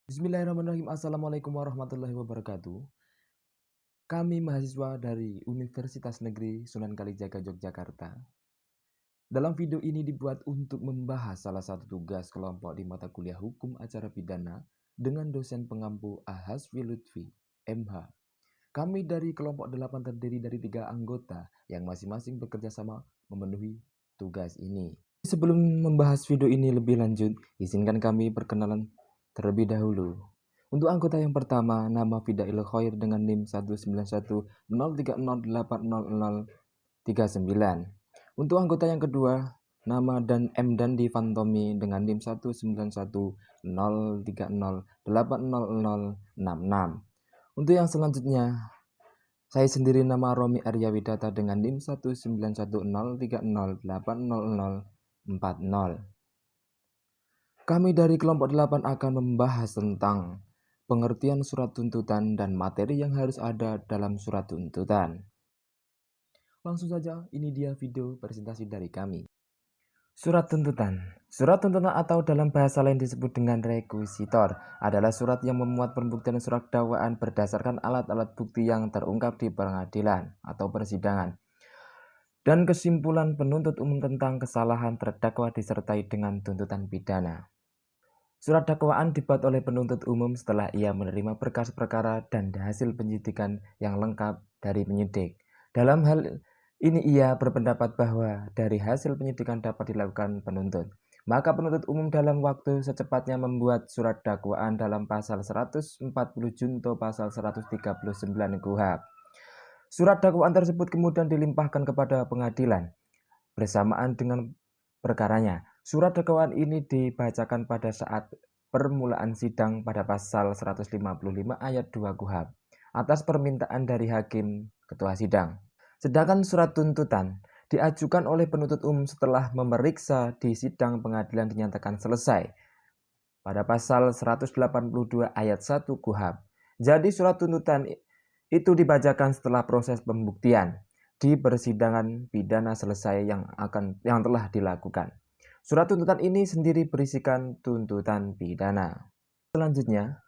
Bismillahirrahmanirrahim. Assalamualaikum warahmatullahi wabarakatuh. Kami mahasiswa dari Universitas Negeri Sunan Kalijaga, Yogyakarta. Dalam video ini dibuat untuk membahas salah satu tugas kelompok di mata kuliah Hukum Acara Pidana dengan dosen pengampu Ahasfi Lutfi, MH. Kami dari kelompok 8 terdiri dari 3 anggota yang masing-masing bekerja sama memenuhi tugas ini. Sebelum membahas video ini lebih lanjut, izinkan kami perkenalan terlebih dahulu. Untuk anggota yang pertama, nama Fidail Khair dengan NIM 19103080039. Untuk anggota yang kedua, nama dan M Dandi Fantomi dengan NIM 19103080066. Untuk yang selanjutnya, saya sendiri nama Romi Arya Widata dengan NIM 19103080040. Kami dari kelompok 8 akan membahas tentang pengertian surat tuntutan dan materi yang harus ada dalam surat tuntutan. Langsung saja, ini dia video presentasi dari kami. Surat tuntutan. Surat tuntutan atau dalam bahasa lain disebut dengan rekuisitor adalah surat yang memuat pembuktian surat dakwaan berdasarkan alat-alat bukti yang terungkap di pengadilan atau persidangan dan kesimpulan penuntut umum tentang kesalahan terdakwa disertai dengan tuntutan pidana. Surat dakwaan dibuat oleh penuntut umum setelah ia menerima berkas perkara dan hasil penyidikan yang lengkap dari penyidik. Dalam hal ini ia berpendapat bahwa dari hasil penyidikan dapat dilakukan penuntut. Maka penuntut umum dalam waktu secepatnya membuat surat dakwaan dalam pasal 140 junto pasal 139 KUHP. Surat dakwaan tersebut kemudian dilimpahkan kepada pengadilan bersamaan dengan perkaranya. Surat dakwaan ini dibacakan pada saat permulaan sidang pada pasal 155 ayat 2 KUHP atas permintaan dari hakim ketua sidang. Sedangkan surat tuntutan diajukan oleh penuntut umum setelah memeriksa di sidang pengadilan dinyatakan selesai pada pasal 182 ayat 1 KUHP. Jadi surat tuntutan itu dibacakan setelah proses pembuktian di persidangan pidana selesai yang telah dilakukan. Surat tuntutan ini sendiri berisikan tuntutan pidana. Selanjutnya,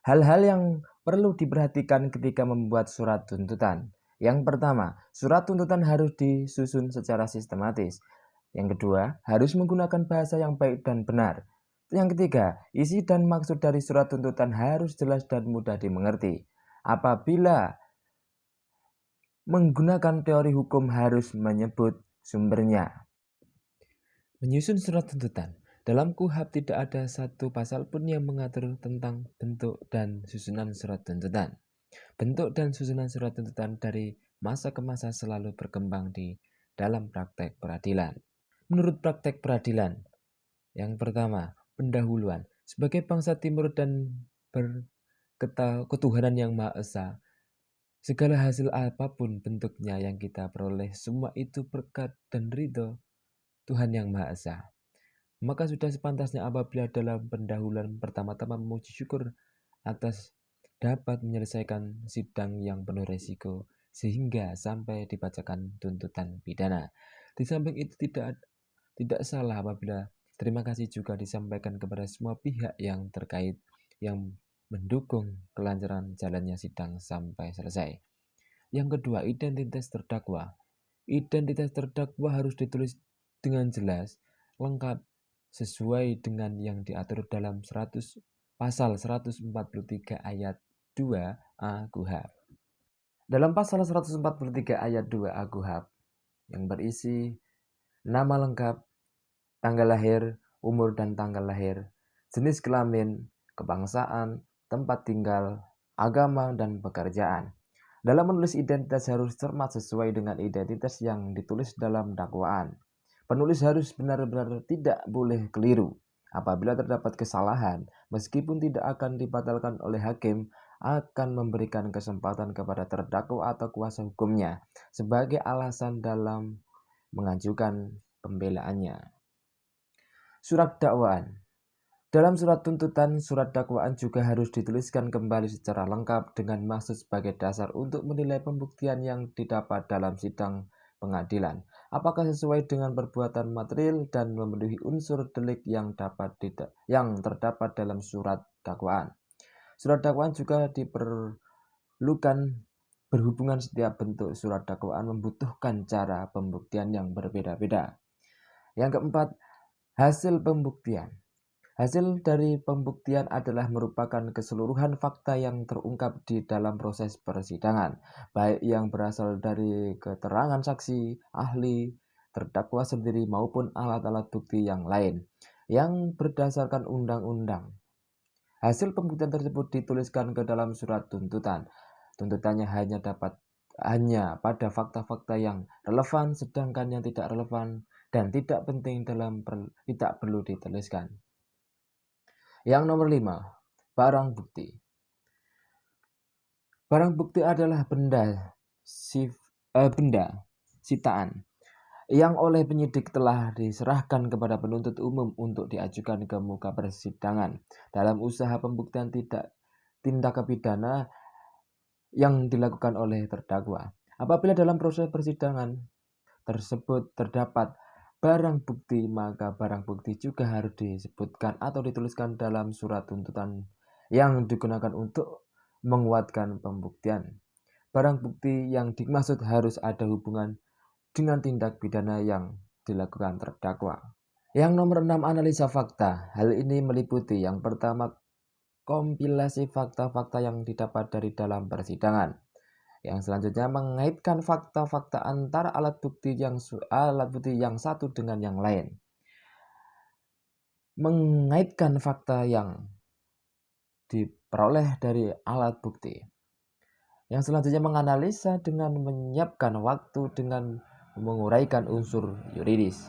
hal-hal yang perlu diperhatikan ketika membuat surat tuntutan. Yang pertama, surat tuntutan harus disusun secara sistematis. Yang kedua, harus menggunakan bahasa yang baik dan benar. Yang ketiga, isi dan maksud dari surat tuntutan harus jelas dan mudah dimengerti. Apabila menggunakan teori hukum harus menyebut sumbernya. Menyusun surat tuntutan. Dalam KUHP tidak ada satu pasal pun yang mengatur tentang bentuk dan susunan surat tuntutan. Bentuk dan susunan surat tuntutan dari masa ke masa selalu berkembang di dalam praktek peradilan. Menurut praktek peradilan, yang pertama, pendahuluan. Sebagai bangsa timur dan berketuhanan yang Maha Esa, segala hasil apapun bentuknya yang kita peroleh, semua itu berkat dan ridho Tuhan yang Maha Esa. Maka sudah sepantasnya apabila dalam pendahuluan pertama-tama memuji syukur atas dapat menyelesaikan sidang yang penuh resiko sehingga sampai dibacakan tuntutan pidana. Di samping itu tidak salah apabila terima kasih juga disampaikan kepada semua pihak yang terkait yang mendukung kelancaran jalannya sidang sampai selesai. Yang kedua, identitas terdakwa. Identitas terdakwa harus ditulis dengan jelas, lengkap, sesuai dengan yang diatur dalam pasal 143 ayat 2A KUHP. Dalam pasal 143 ayat 2A KUHP yang berisi nama lengkap, tanggal lahir, umur dan tanggal lahir, jenis kelamin, kebangsaan, tempat tinggal, agama, dan pekerjaan. Dalam menulis identitas harus cermat sesuai dengan identitas yang ditulis dalam dakwaan. Penulis harus benar-benar tidak boleh keliru. Apabila terdapat kesalahan, meskipun tidak akan dibatalkan oleh hakim, akan memberikan kesempatan kepada terdakwa atau kuasa hukumnya sebagai alasan dalam mengajukan pembelaannya. Surat dakwaan. Dalam surat tuntutan, surat dakwaan juga harus dituliskan kembali secara lengkap dengan maksud sebagai dasar untuk menilai pembuktian yang didapat dalam sidang pengadilan. Apakah sesuai dengan perbuatan material dan memenuhi unsur delik yang terdapat dalam surat dakwaan. Surat dakwaan juga diperlukan berhubungan setiap bentuk surat dakwaan membutuhkan cara pembuktian yang berbeda-beda. Yang keempat, hasil pembuktian. Hasil dari pembuktian adalah merupakan keseluruhan fakta yang terungkap di dalam proses persidangan, baik yang berasal dari keterangan saksi, ahli, terdakwa sendiri maupun alat-alat bukti yang lain yang berdasarkan undang-undang. Hasil pembuktian tersebut dituliskan ke dalam surat tuntutan. Tuntutannya hanya pada fakta-fakta yang relevan, sedangkan yang tidak relevan dan tidak penting tidak perlu dituliskan. Yang nomor 5, barang bukti. Barang bukti adalah benda sitaan yang oleh penyidik telah diserahkan kepada penuntut umum untuk diajukan ke muka persidangan dalam usaha pembuktian tindak pidana yang dilakukan oleh terdakwa. Apabila dalam proses persidangan tersebut terdapat barang bukti, maka barang bukti juga harus disebutkan atau dituliskan dalam surat tuntutan yang digunakan untuk menguatkan pembuktian. Barang bukti yang dimaksud harus ada hubungan dengan tindak pidana yang dilakukan terdakwa. Yang nomor 6, analisa fakta. Hal ini meliputi yang pertama, kompilasi fakta-fakta yang didapat dari dalam persidangan. Yang selanjutnya mengaitkan fakta-fakta antara alat bukti yang satu dengan yang lain. Mengaitkan fakta yang diperoleh dari alat bukti. Yang selanjutnya menganalisa dengan menyiapkan waktu dengan menguraikan unsur yuridis.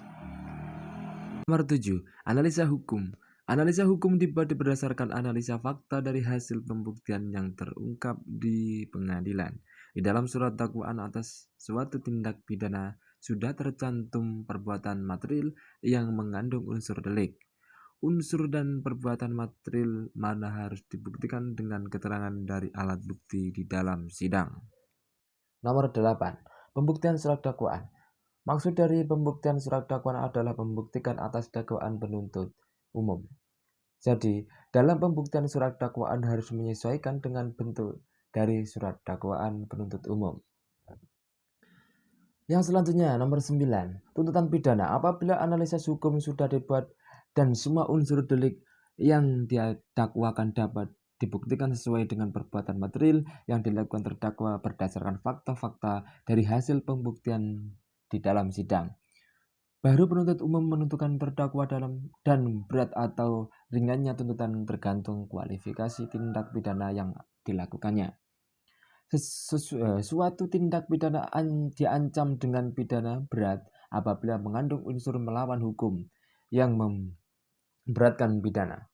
Nomor 7, analisa hukum. Analisa hukum dibuat berdasarkan analisa fakta dari hasil pembuktian yang terungkap di pengadilan. Di dalam surat dakwaan atas suatu tindak pidana sudah tercantum perbuatan material yang mengandung unsur delik. Unsur dan perbuatan material mana harus dibuktikan dengan keterangan dari alat bukti di dalam sidang. Nomor 8, pembuktian surat dakwaan. Maksud dari pembuktian surat dakwaan adalah membuktikan atas dakwaan penuntut umum. Jadi, dalam pembuktian surat dakwaan harus menyesuaikan dengan bentuk dari surat dakwaan penuntut umum. Yang selanjutnya, nomor 9, tuntutan pidana. Apabila analisis hukum sudah dibuat dan semua unsur delik yang didakwakan dapat dibuktikan sesuai dengan perbuatan material yang dilakukan terdakwa berdasarkan fakta-fakta dari hasil pembuktian di dalam sidang, baru penuntut umum menentukan terdakwa dan berat atau ringannya tuntutan tergantung kualifikasi tindak pidana yang dilakukannya. Suatu tindak pidana diancam dengan pidana berat apabila mengandung unsur melawan hukum yang memberatkan pidana,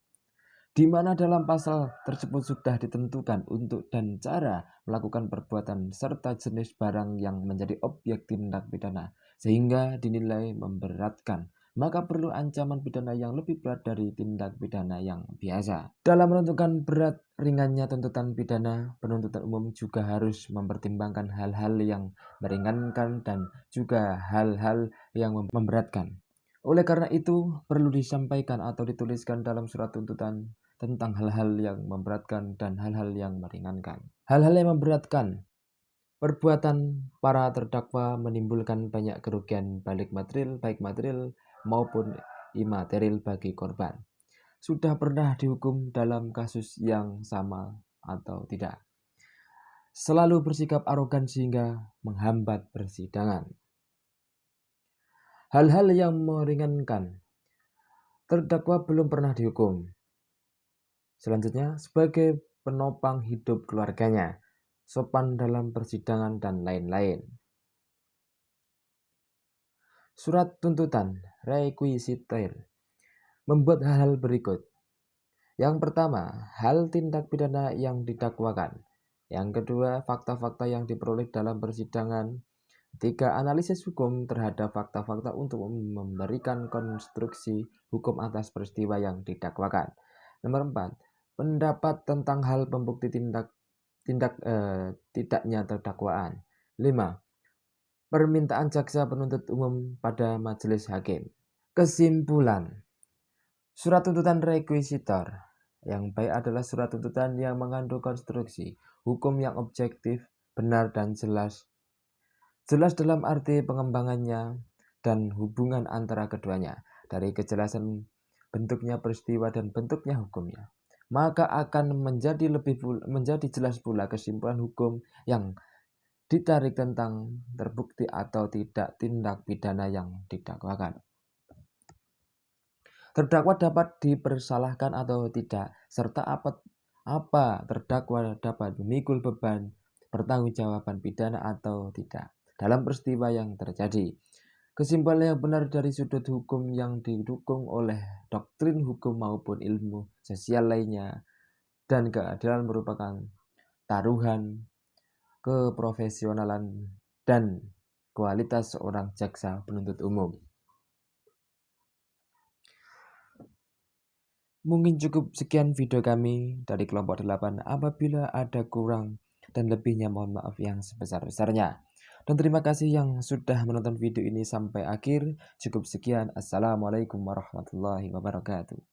di mana dalam pasal tersebut sudah ditentukan untuk dan cara melakukan perbuatan serta jenis barang yang menjadi objek tindak pidana sehingga dinilai memberatkan, maka perlu ancaman pidana yang lebih berat dari tindak pidana yang biasa. Dalam menentukan berat ringannya tuntutan pidana, penuntut umum juga harus mempertimbangkan hal-hal yang meringankan dan juga hal-hal yang memberatkan. Oleh karena itu, perlu disampaikan atau dituliskan dalam surat tuntutan tentang hal-hal yang memberatkan dan hal-hal yang meringankan. Hal-hal yang memberatkan. Perbuatan para terdakwa menimbulkan banyak kerugian baik material maupun imaterial bagi korban. Sudah pernah dihukum dalam kasus yang sama atau tidak. Selalu bersikap arogan sehingga menghambat persidangan. Hal-hal yang meringankan. Terdakwa belum pernah dihukum. Selanjutnya, sebagai penopang hidup keluarganya, sopan dalam persidangan, dan lain-lain. Surat tuntutan, requisitor, membuat hal-hal berikut. Yang pertama, hal tindak pidana yang didakwakan. Yang kedua, fakta-fakta yang diperoleh dalam persidangan. Tiga, analisis hukum terhadap fakta-fakta untuk memberikan konstruksi hukum atas peristiwa yang didakwakan. Nomor 4, pendapat tentang hal pembukti tidaknya terdakwaan. 5, permintaan jaksa penuntut umum pada majelis hakim. Kesimpulan, surat tuntutan requisitor Yang baik adalah surat tuntutan yang mengandung konstruksi hukum yang objektif, benar, dan jelas. Jelas dalam arti pengembangannya dan hubungan antara keduanya, dari kejelasan bentuknya peristiwa dan bentuknya hukumnya. Maka akan menjadi jelas pula kesimpulan hukum yang ditarik tentang terbukti atau tidak tindak pidana yang didakwakan. Terdakwa dapat dipersalahkan atau tidak, serta apa terdakwa dapat memikul beban pertanggungjawaban pidana atau tidak dalam peristiwa yang terjadi. Kesimpulan yang benar dari sudut hukum yang didukung oleh doktrin hukum maupun ilmu sosial lainnya dan keadilan merupakan taruhan keprofesionalan dan kualitas seorang jaksa penuntut umum. Mungkin cukup sekian video kami dari kelompok 8. Apabila ada kurang dan lebihnya mohon maaf yang sebesar-besarnya. Dan terima kasih yang sudah menonton video ini sampai akhir. Cukup sekian. Assalamualaikum warahmatullahi wabarakatuh.